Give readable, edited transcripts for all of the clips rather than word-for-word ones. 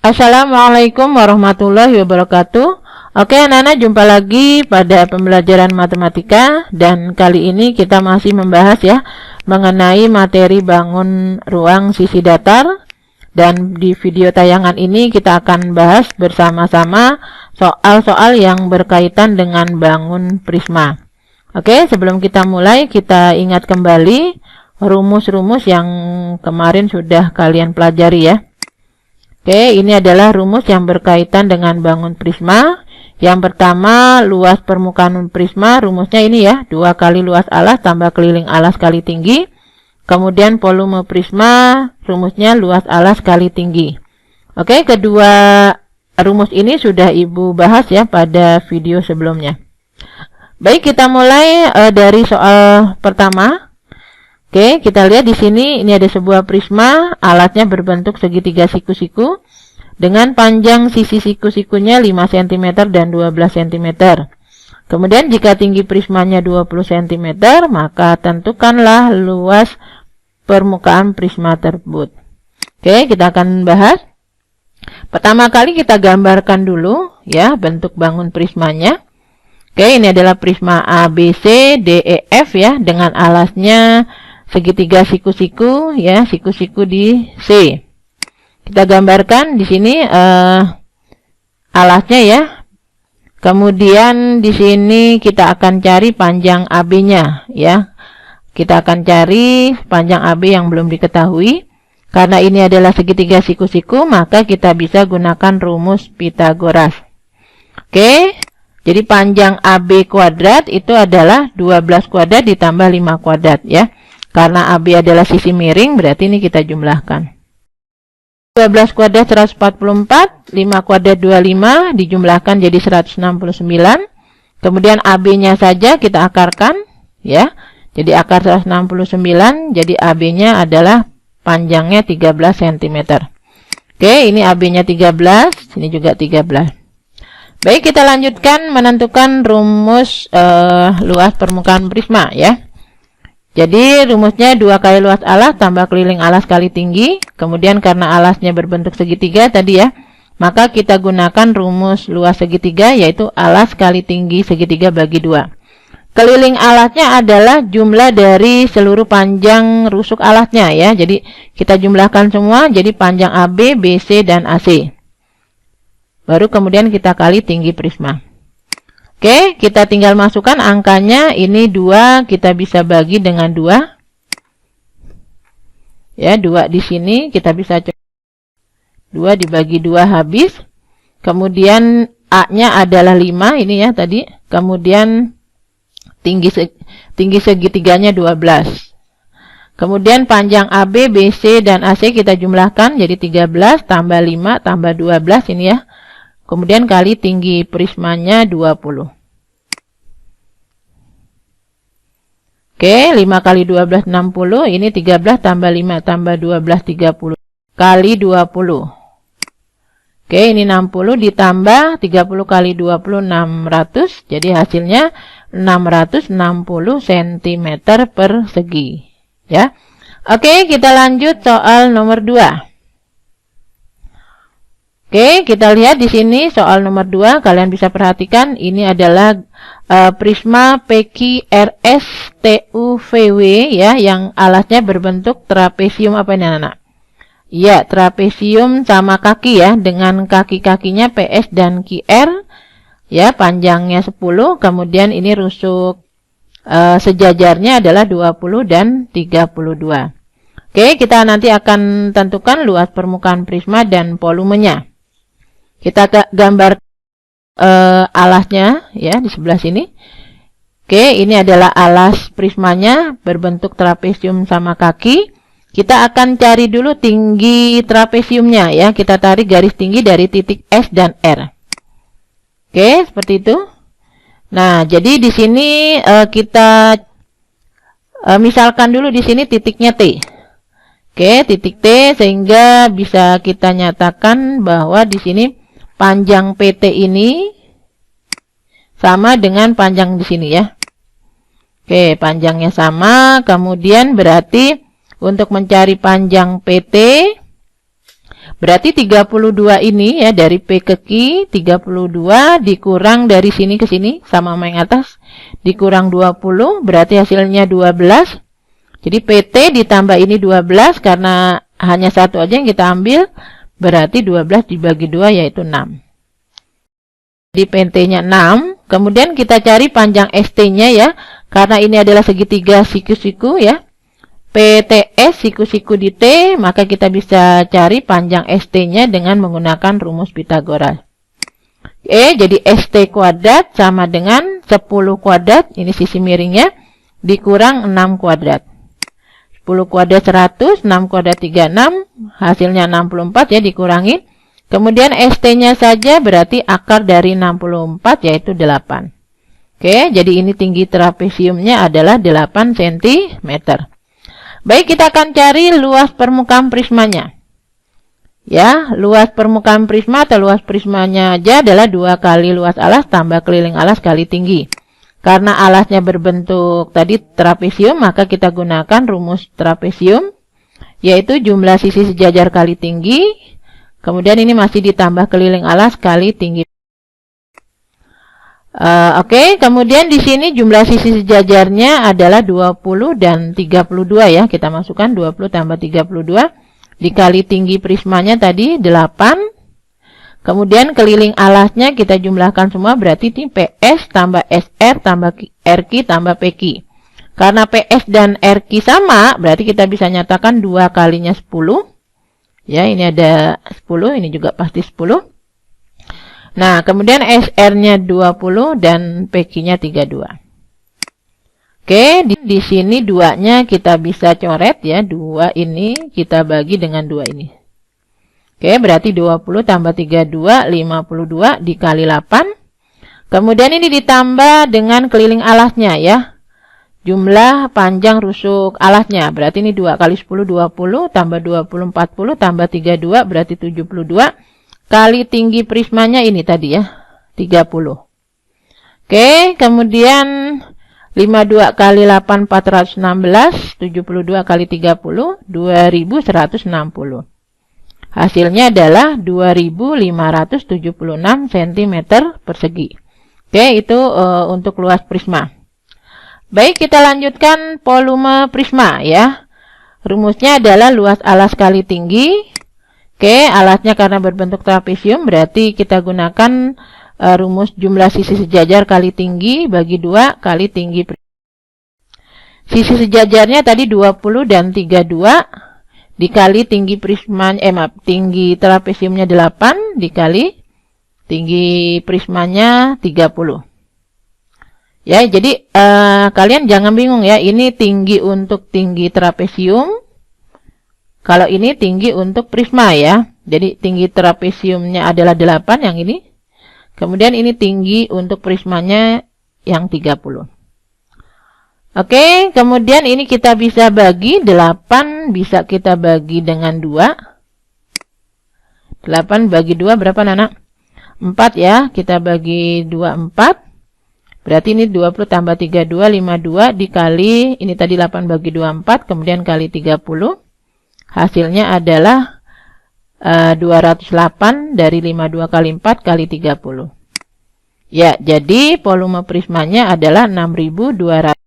Assalamualaikum warahmatullahi wabarakatuh. Oke anak-anak, jumpa lagi pada pembelajaran matematika. Dan kali ini kita masih membahas ya mengenai materi bangun ruang sisi datar. Dan di video tayangan ini kita akan bahas bersama-sama soal-soal yang berkaitan dengan bangun prisma. Oke, sebelum kita mulai, kita ingat kembali rumus-rumus yang kemarin sudah kalian pelajari ya. Oke, ini adalah rumus yang berkaitan dengan bangun prisma. Yang pertama, luas permukaan prisma, rumusnya ini ya, 2 kali luas alas tambah keliling alas kali tinggi. Kemudian volume prisma, rumusnya luas alas kali tinggi. Oke, kedua rumus ini sudah Ibu bahas ya pada video sebelumnya. Baik, kita mulai dari soal pertama. Oke, kita lihat di sini ini ada sebuah prisma, alatnya berbentuk segitiga siku-siku dengan panjang sisi siku-sikunya 5 cm dan 12 cm. Kemudian jika tinggi prismanya 20 cm, maka tentukanlah luas permukaan prisma tersebut. Oke, kita akan bahas. Pertama kali kita gambarkan dulu ya bentuk bangun prismanya. Oke, ini adalah prisma ABC, DEF ya dengan alasnya segitiga siku-siku ya, siku-siku di C. Kita gambarkan di sini alasnya ya. Kemudian di sini kita akan cari panjang AB-nya ya. Kita akan cari panjang AB yang belum diketahui. Karena ini adalah segitiga siku-siku, maka kita bisa gunakan rumus Pitagoras. Oke. Jadi panjang AB kuadrat itu adalah 12 kuadrat ditambah 5 kuadrat ya. Karena AB adalah sisi miring, berarti ini kita jumlahkan. 12 kuadrat 144, 5 kuadrat 25, dijumlahkan jadi 169. Kemudian AB-nya saja kita akarkan, ya. Jadi akar 169, jadi AB-nya adalah panjangnya 13 cm. Oke, ini AB-nya 13, sini juga 13. Baik, kita lanjutkan menentukan rumus luas permukaan prisma, ya. Jadi rumusnya 2 kali luas alas tambah keliling alas kali tinggi. Kemudian karena alasnya berbentuk segitiga tadi ya, maka kita gunakan rumus luas segitiga, yaitu alas kali tinggi segitiga bagi 2. Keliling alasnya adalah jumlah dari seluruh panjang rusuk alasnya ya. Jadi kita jumlahkan semua, jadi panjang AB, BC, dan AC. Baru kemudian kita kali tinggi prisma. Oke, kita tinggal masukkan angkanya, ini 2, kita bisa bagi dengan 2. Ya, 2 di sini, kita bisa 2 dibagi 2 habis. Kemudian A-nya adalah 5, ini ya tadi. Kemudian tinggi segitiganya 12. Kemudian panjang AB, BC, dan AC kita jumlahkan, jadi 13 tambah 5 tambah 12, ini ya. Kemudian kali tinggi prismanya 20. Oke, 5 kali 12, 60. Ini 13 tambah 5 tambah 12, 30. Kali 20. Oke, ini 60 ditambah 30 kali 20, 600. Jadi hasilnya 660 cm persegi. Ya. Oke, kita lanjut soal nomor 2. Oke, kita lihat di sini soal nomor 2. Kalian bisa perhatikan ini adalah prisma PQRS-TUVW ya, yang alasnya berbentuk trapesium apa ini anak-anak? Iya, trapesium sama kaki ya, dengan kaki-kakinya PS dan QR ya, panjangnya 10. Kemudian ini rusuk sejajarnya adalah 20 dan 32. Oke, kita nanti akan tentukan luas permukaan prisma dan volumenya. Kita gambar alasnya ya di sebelah sini. Oke, ini adalah alas prismanya berbentuk trapesium sama kaki. Kita akan cari dulu tinggi trapesiumnya ya. Kita tarik garis tinggi dari titik S dan R. Oke, seperti itu. Nah, jadi di sini kita misalkan dulu di sini titiknya T. Oke, titik T, sehingga bisa kita nyatakan bahwa di sini panjang PT ini sama dengan panjang di sini ya. Oke, panjangnya sama. Kemudian berarti untuk mencari panjang PT Berarti 32 ini ya, dari P ke Q 32 dikurang dari sini ke sini sama yang atas dikurang 20 berarti hasilnya 12. Jadi PT ditambah ini 12 karena hanya satu aja yang kita ambil, berarti 12 dibagi 2 yaitu 6. Jadi PT-nya 6. Kemudian kita cari panjang ST-nya ya, karena ini adalah segitiga siku-siku ya. PTS siku-siku di T, maka kita bisa cari panjang ST-nya dengan menggunakan rumus Pitagoras. Jadi ST kuadrat sama dengan 10 kuadrat, ini sisi miringnya, dikurang 6 kuadrat. 10 kuadrat 100, 6 kuadrat 36, hasilnya 64 ya, dikurangin. Kemudian ST-nya saja berarti akar dari 64 yaitu 8. Jadi ini tinggi trapesiumnya adalah 8 cm. Baik, kita akan cari luas permukaan prismanya. Ya, luas permukaan prisma atau luas prismanya aja adalah 2 kali luas alas tambah keliling alas kali tinggi. Karena alasnya berbentuk tadi trapesium, maka kita gunakan rumus trapesium, yaitu jumlah sisi sejajar kali tinggi. Kemudian ini masih ditambah keliling alas kali tinggi. Kemudian di sini jumlah sisi sejajarnya adalah 20 dan 32 ya. Kita masukkan 20 tambah 32 dikali tinggi prismanya tadi 8. Kemudian keliling alasnya kita jumlahkan semua, berarti ini PS tambah SR tambah RQ tambah PQ. Karena PS dan RQ sama, berarti kita bisa nyatakan 2 kalinya 10. Ya, ini ada 10, ini juga pasti 10. Nah, kemudian SR-nya 20 dan PQ-nya 32. Di sini 2-nya kita bisa coret ya. 2 ini kita bagi dengan 2 ini. Berarti 20 tambah 32, 52 dikali 8. Kemudian ini ditambah dengan keliling alasnya ya. Jumlah panjang rusuk alasnya. Berarti ini 2 kali 10, 20, tambah 20, 40, tambah 32, berarti 72. Kali tinggi prismanya ini tadi ya, 30. Kemudian 52 kali 8, 416, 72 kali 30, 2160. Hasilnya adalah 2576 cm persegi. Itu untuk luas prisma. Baik, kita lanjutkan volume prisma ya. Rumusnya adalah luas alas kali tinggi. Alasnya karena berbentuk trapesium, berarti kita gunakan rumus jumlah sisi sejajar kali tinggi bagi 2 kali tinggi. Sisi sejajarnya tadi 20 dan 32 dikali tinggi prisma, tinggi trapesiumnya 8 dikali tinggi prismanya 30. Ya, jadi kalian jangan bingung ya, ini tinggi untuk tinggi trapesium. Kalau ini tinggi untuk prisma ya. Jadi tinggi trapesiumnya adalah 8 yang ini. Kemudian ini tinggi untuk prismanya yang 30. Kemudian ini kita bisa bagi 8, bisa kita bagi dengan 2. 8 bagi 2 berapa Nana? 4 ya. Kita bagi 2, 4. Berarti ini 20 tambah 32, 52 dikali, ini tadi 8 bagi 2, 4. Kemudian kali 30. Hasilnya adalah 208 dari 52 kali 4 kali 30. Ya, jadi volume prismanya adalah 6200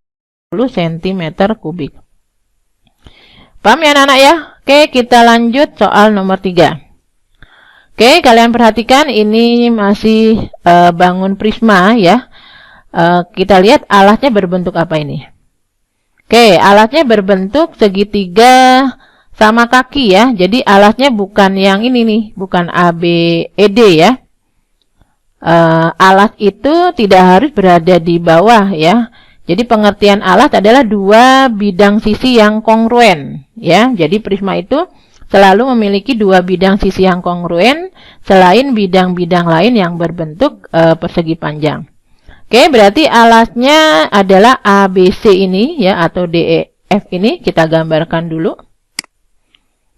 cm kubik. Paham ya anak-anak ya? Kita lanjut soal nomor 3. Kalian perhatikan ini masih bangun prisma ya. Kita lihat alasnya berbentuk apa ini? Alasnya berbentuk segitiga sama kaki ya. Jadi alasnya bukan yang ini nih, bukan ABED ya. Alas itu tidak harus berada di bawah ya. Jadi pengertian alas adalah 2 bidang sisi yang kongruen ya. Jadi prisma itu selalu memiliki 2 bidang sisi yang kongruen selain bidang-bidang lain yang berbentuk persegi panjang. Berarti alasnya adalah ABC ini ya, atau DEF ini kita gambarkan dulu.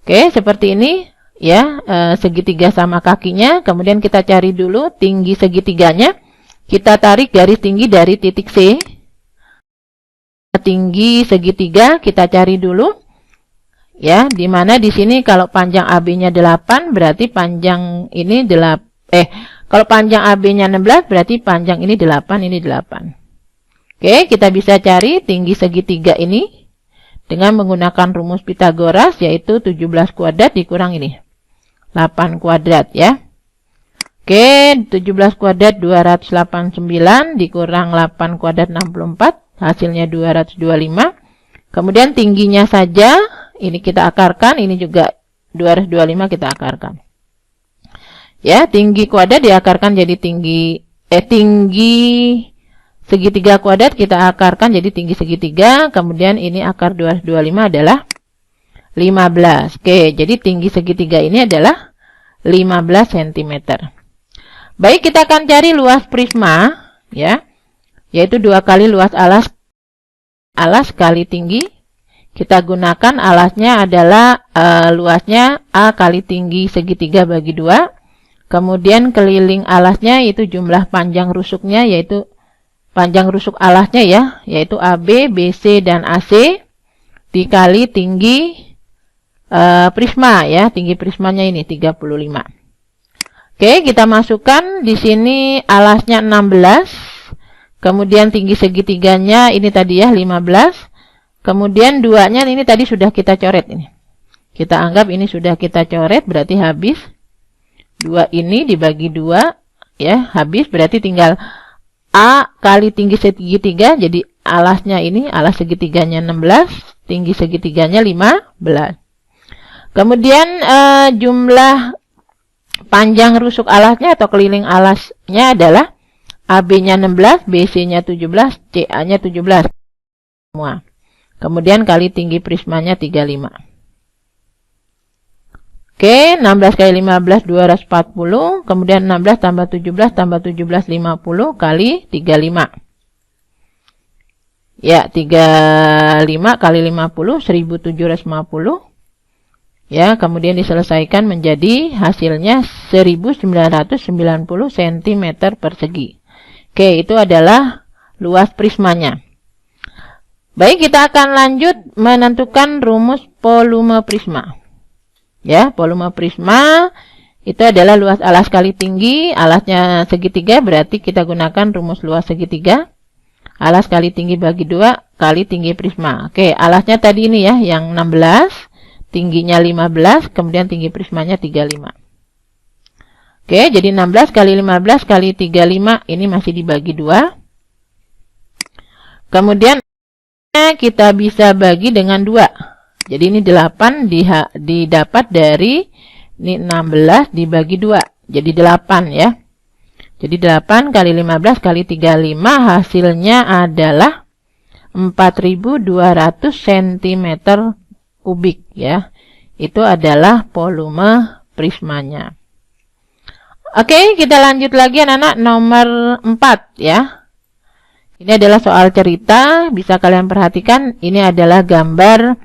Seperti ini ya, segitiga sama kakinya. Kemudian kita cari dulu tinggi segitiganya. Kita tarik garis tinggi dari titik C. Tinggi segitiga kita cari dulu. ya, dimana di sini kalau panjang AB-nya 8 berarti panjang ini kalau panjang AB-nya 16 berarti panjang ini 8, ini 8. Oke, kita bisa cari tinggi segitiga ini dengan menggunakan rumus Pitagoras, yaitu 17 kuadrat dikurang ini 8 kuadrat ya. Oke, 17 kuadrat 289 dikurang 8 kuadrat 64, hasilnya 225. Kemudian tingginya saja ini kita akarkan, ini juga 225 kita akarkan. Ya, tinggi kuadrat diakarkan jadi tinggi segitiga kuadrat kita akarkan jadi tinggi segitiga, kemudian ini akar 225 adalah 15. Oke, jadi tinggi segitiga ini adalah 15 cm. Baik, kita akan cari luas prisma, ya, yaitu 2 kali luas alas kali tinggi. Kita gunakan alasnya adalah luasnya A kali tinggi segitiga bagi 2. Kemudian keliling alasnya itu jumlah panjang rusuknya, yaitu panjang rusuk alasnya ya, yaitu AB, BC, dan AC dikali tinggi prisma ya, tinggi prismanya ini 35. Oke, kita masukkan di sini alasnya 16, kemudian tinggi segitiganya ini tadi ya 15, kemudian duanya ini tadi sudah kita coret ini. Kita anggap ini sudah kita coret, berarti habis 2 ini dibagi 2 ya, habis berarti tinggal A kali tinggi segitiga, jadi alasnya ini, alas segitiganya 16, tinggi segitiganya 15. Kemudian jumlah panjang rusuk alasnya atau keliling alasnya adalah AB-nya 16, BC-nya 17, CA-nya 17. Semua. Kemudian kali tinggi prismanya 35. Oke, 16 kali 15, 240. Kemudian 16 tambah 17 tambah 17, 50 kali 35. Ya, 35 kali 50, 1750. Ya, kemudian diselesaikan menjadi hasilnya 1990 cm persegi. Oke, itu adalah luas prismanya. Baik, kita akan lanjut menentukan rumus volume prisma. Ya, volume prisma itu adalah luas alas kali tinggi, alasnya segitiga, berarti kita gunakan rumus luas segitiga. Alas kali tinggi bagi 2 kali tinggi prisma. Oke, alasnya tadi ini ya, yang 16, tingginya 15, kemudian tinggi prismanya 35. Oke, jadi 16 kali 15 kali 35, ini masih dibagi 2. Kemudian kita bisa bagi dengan 2. Jadi ini 8 didapat dari ini 16 dibagi 2. Jadi 8 ya. Jadi 8 kali 15 kali 35 hasilnya adalah 4200 cm kubik ya. Itu adalah volume prismanya. Oke, kita lanjut lagi anak-anak, nomor 4 ya. Ini adalah soal cerita, bisa kalian perhatikan, ini adalah gambar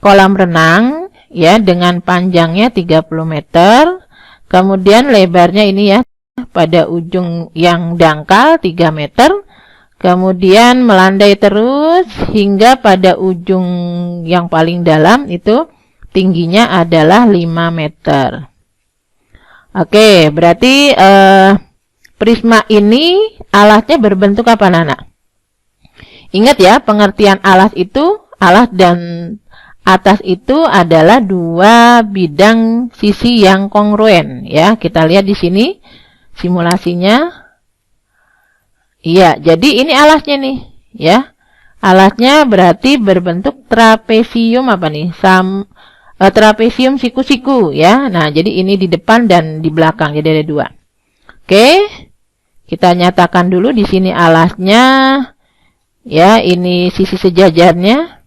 kolam renang ya, dengan panjangnya 30 meter, kemudian lebarnya ini ya pada ujung yang dangkal 3 meter, kemudian melandai terus hingga pada ujung yang paling dalam itu tingginya adalah 5 meter. Oke, berarti prisma ini alasnya berbentuk apa, Nana? Ingat ya, pengertian alas itu, alas dan atas itu adalah 2 bidang sisi yang kongruen ya. Kita lihat di sini simulasinya. Iya, jadi ini alasnya nih ya. Alasnya berarti berbentuk trapesium apa nih? Trapesium siku-siku ya. Nah, jadi ini di depan dan di belakang, jadi ada 2. Oke. Kita nyatakan dulu di sini alasnya ya, ini sisi sejajarnya.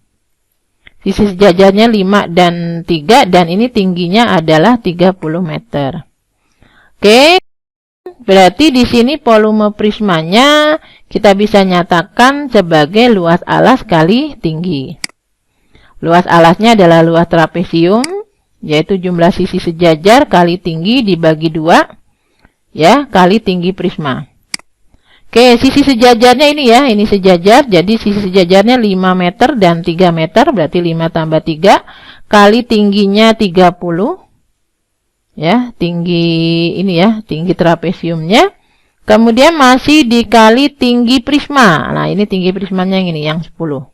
Sisi sejajarnya 5 dan 3, dan ini tingginya adalah 30 meter. Oke, berarti di sini volume prismanya kita bisa nyatakan sebagai luas alas kali tinggi. Luas alasnya adalah luas trapesium, yaitu jumlah sisi sejajar kali tinggi dibagi 2, ya, kali tinggi prisma. Oke, sisi sejajarnya ini ya, ini sejajar, jadi sisi sejajarnya 5 meter dan 3 meter, berarti 5 tambah 3, kali tingginya 30. Ya, tinggi ini ya, tinggi trapesiumnya. Kemudian masih dikali tinggi prisma. Nah, ini tinggi prismanya yang ini, yang 10.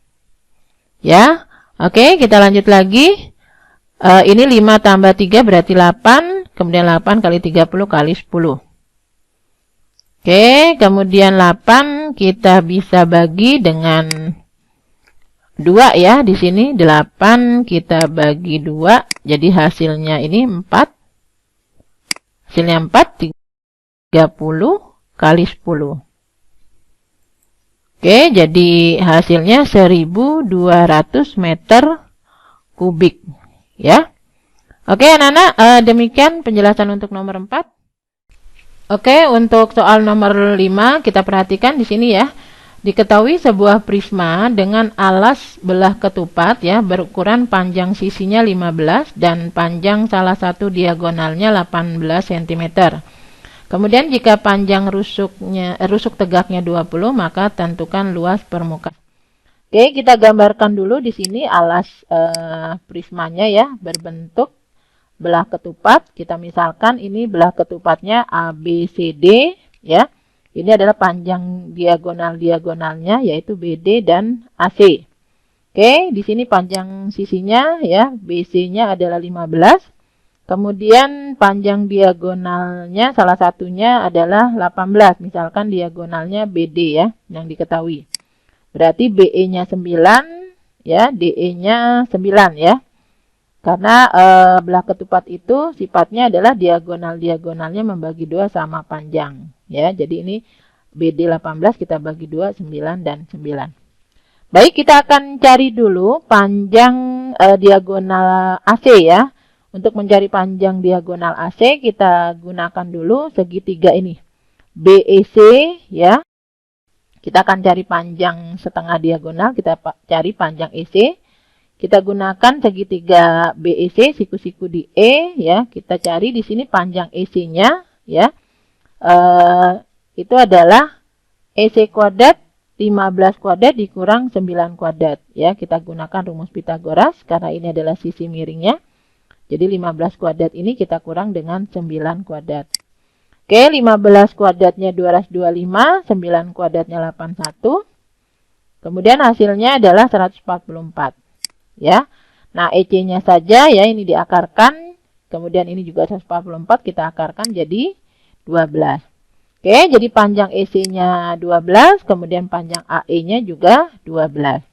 Ya, oke, kita lanjut lagi. Ini 5 tambah 3 berarti 8. Kemudian 8 kali 30 kali 10. Oke, kemudian 8 kita bisa bagi dengan 2 ya. Di sini 8 kita bagi 2. Jadi hasilnya ini 4. Hasilnya 4, 30 kali 10. Oke, jadi hasilnya 1200 meter kubik. Ya. Oke, anak-anak, demikian penjelasan untuk nomor 4. Oke, untuk soal nomor 5 kita perhatikan di sini ya. Diketahui sebuah prisma dengan alas belah ketupat ya berukuran panjang sisinya 15 dan panjang salah satu diagonalnya 18 cm. Kemudian jika panjang rusuk tegaknya 20, maka tentukan luas permukaan. Oke, kita gambarkan dulu di sini alas prismanya ya berbentuk belah ketupat. Kita misalkan ini belah ketupatnya ABCD ya. Ini adalah panjang diagonalnya yaitu BD dan AC. Oke, di sini panjang sisinya ya, BC-nya adalah 15. Kemudian panjang diagonalnya salah satunya adalah 18. Misalkan diagonalnya BD ya, yang diketahui. Berarti BE-nya 9 ya, DE-nya 9 ya. Karena belah ketupat itu sifatnya adalah diagonalnya membagi 2 sama panjang. Ya, jadi ini BD 18 kita bagi 2, 9 dan 9. Baik, kita akan cari dulu panjang diagonal AC ya. Untuk mencari panjang diagonal AC kita gunakan dulu segitiga ini. BEC ya. Kita akan cari panjang setengah diagonal, kita cari panjang EC. Kita gunakan segitiga BEC, siku-siku di E, ya. Kita cari di sini panjang EC-nya, ya. Itu adalah EC kuadrat 15 kuadrat dikurang 9 kuadrat, ya. Kita gunakan rumus Pitagoras karena ini adalah sisi miringnya. Jadi 15 kuadrat ini kita kurang dengan 9 kuadrat. Oke, 15 kuadratnya 225, 9 kuadratnya 81. Kemudian hasilnya adalah 144. Ya, nah EC-nya saja ya ini diakarkan, kemudian ini juga 144 kita akarkan jadi 12. Oke, jadi panjang EC-nya 12, kemudian panjang AE-nya juga 12.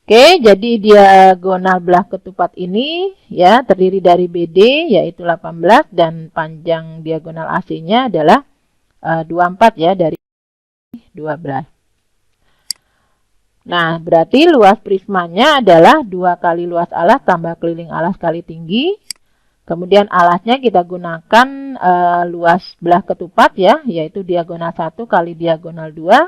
Oke, jadi diagonal belah ketupat ini ya terdiri dari BD yaitu 18 dan panjang diagonal AC-nya adalah 24 ya dari 12. Nah, berarti luas prismanya adalah 2 kali luas alas tambah keliling alas kali tinggi. Kemudian alasnya kita gunakan luas belah ketupat ya, yaitu diagonal 1 kali diagonal 2.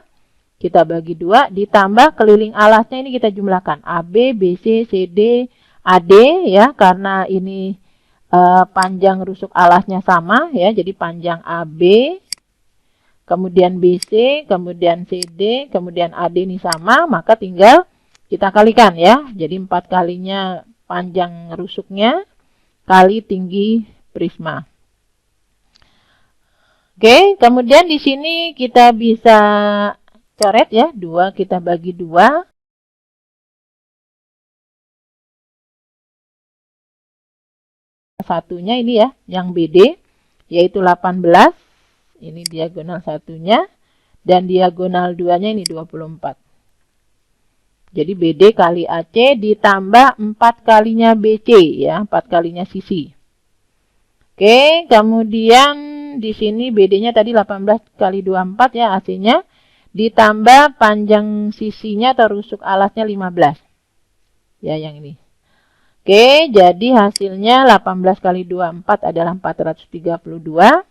Kita bagi 2, ditambah keliling alasnya ini kita jumlahkan. AB, BC, CD, AD ya, karena ini panjang rusuk alasnya sama ya, jadi panjang AB. Kemudian BC, kemudian CD, kemudian AD ini sama, maka tinggal kita kalikan ya. Jadi 4 kalinya panjang rusuknya kali tinggi prisma. Oke, kemudian di sini kita bisa coret ya, 2 kita bagi 2. Satunya ini ya, yang BD, yaitu 18. Ini diagonal satunya. Dan diagonal 2-nya ini 24. Jadi BD kali AC ditambah 4 kalinya BC ya. 4 kalinya sisi. Oke, kemudian di sini BD-nya tadi 18 kali 24 ya AC-nya. Ditambah panjang sisinya atau rusuk alasnya 15. Ya, yang ini. Oke, jadi hasilnya 18 kali 24 adalah 432.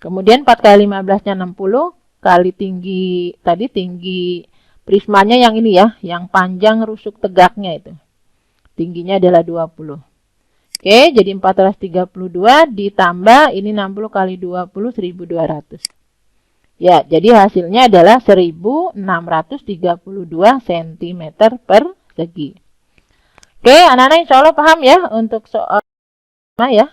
Kemudian 4 kali 15-nya 60. Kali tinggi, tadi tinggi prismanya yang ini ya. Yang panjang rusuk tegaknya itu. Tingginya adalah 20. Oke, jadi 432 ditambah ini 60 kali 20, 1200. Ya, jadi hasilnya adalah 1632 cm persegi. Oke, anak-anak insya Allah paham ya untuk soal ya.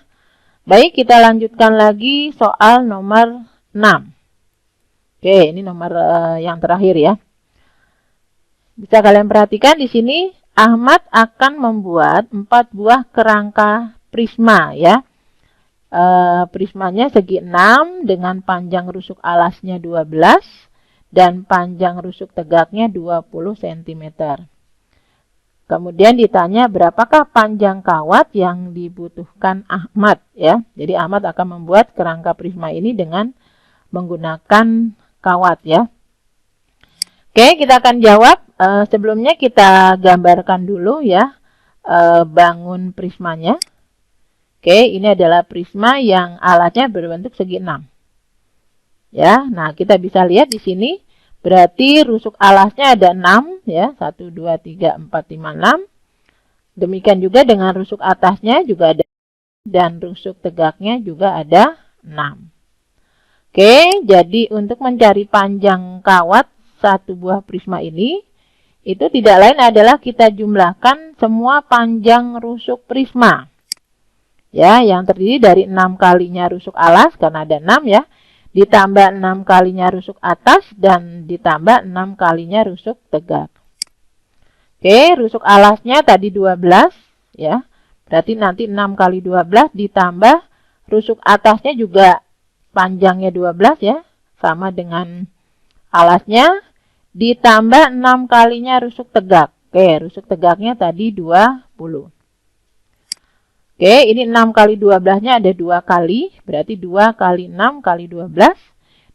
Baik, kita lanjutkan lagi soal nomor 6. Oke, ini nomor yang terakhir ya. Bisa kalian perhatikan di sini Ahmad akan membuat 4 buah kerangka prisma ya. Prismanya segi 6 dengan panjang rusuk alasnya 12 dan panjang rusuk tegaknya 20 cm. Kemudian ditanya berapakah panjang kawat yang dibutuhkan Ahmad ya. Jadi Ahmad akan membuat kerangka prisma ini dengan menggunakan kawat ya. Oke, kita akan jawab. Sebelumnya kita gambarkan dulu ya bangun prismanya. Oke, ini adalah prisma yang alatnya berbentuk segi 6. Ya, nah kita bisa lihat di sini berarti rusuk alasnya ada 6 ya, 1 2 3 4 5 6. Demikian juga dengan rusuk atasnya juga ada dan rusuk tegaknya juga ada 6. Oke, jadi untuk mencari panjang kawat satu buah prisma ini itu tidak lain adalah kita jumlahkan semua panjang rusuk prisma. Ya, yang terdiri dari 6 kalinya rusuk alas karena ada 6 ya. Ditambah 6 kalinya rusuk atas dan ditambah 6 kalinya rusuk tegak. Oke, rusuk alasnya tadi 12 ya. Berarti nanti 6 kali 12 ditambah rusuk atasnya juga panjangnya 12 ya. Sama dengan alasnya ditambah 6 kalinya rusuk tegak. Oke, rusuk tegaknya tadi 20. Oke, ini 6 kali 12-nya ada 2 kali, berarti 2 kali 6 kali 12,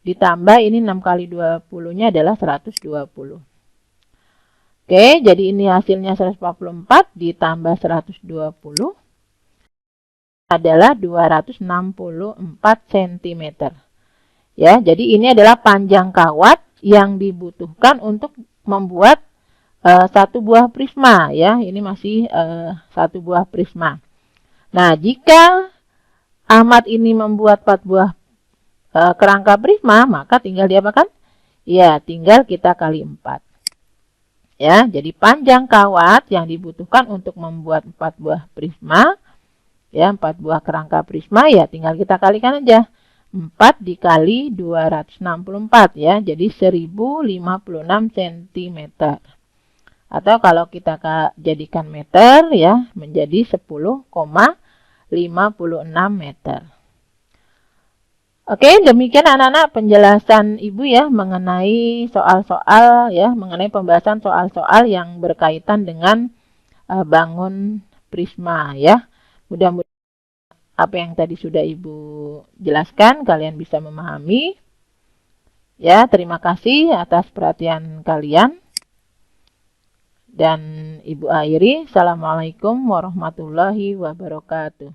ditambah ini 6 kali 20-nya adalah 120. Oke, jadi ini hasilnya 144 ditambah 120 adalah 264 cm. Ya, jadi ini adalah panjang kawat yang dibutuhkan untuk membuat satu buah prisma ya. Ini masih satu buah prisma. Nah, jika Ahmad ini membuat 4 buah kerangka prisma, maka tinggal diapakan? Ya, tinggal kita kali 4. Ya, jadi panjang kawat yang dibutuhkan untuk membuat 4 buah prisma, ya, 4 buah kerangka prisma, ya tinggal kita kalikan aja. 4 dikali 264 ya, jadi 1056 cm. Atau kalau kita jadikan meter ya, menjadi 10,56 meter. Oke, demikian anak-anak penjelasan Ibu ya mengenai soal-soal ya, mengenai pembahasan soal-soal yang berkaitan dengan bangun prisma ya. Mudah-mudahan apa yang tadi sudah Ibu jelaskan kalian bisa memahami. Ya, terima kasih atas perhatian kalian. Dan Ibu akhiri, Assalamualaikum warahmatullahi wabarakatuh.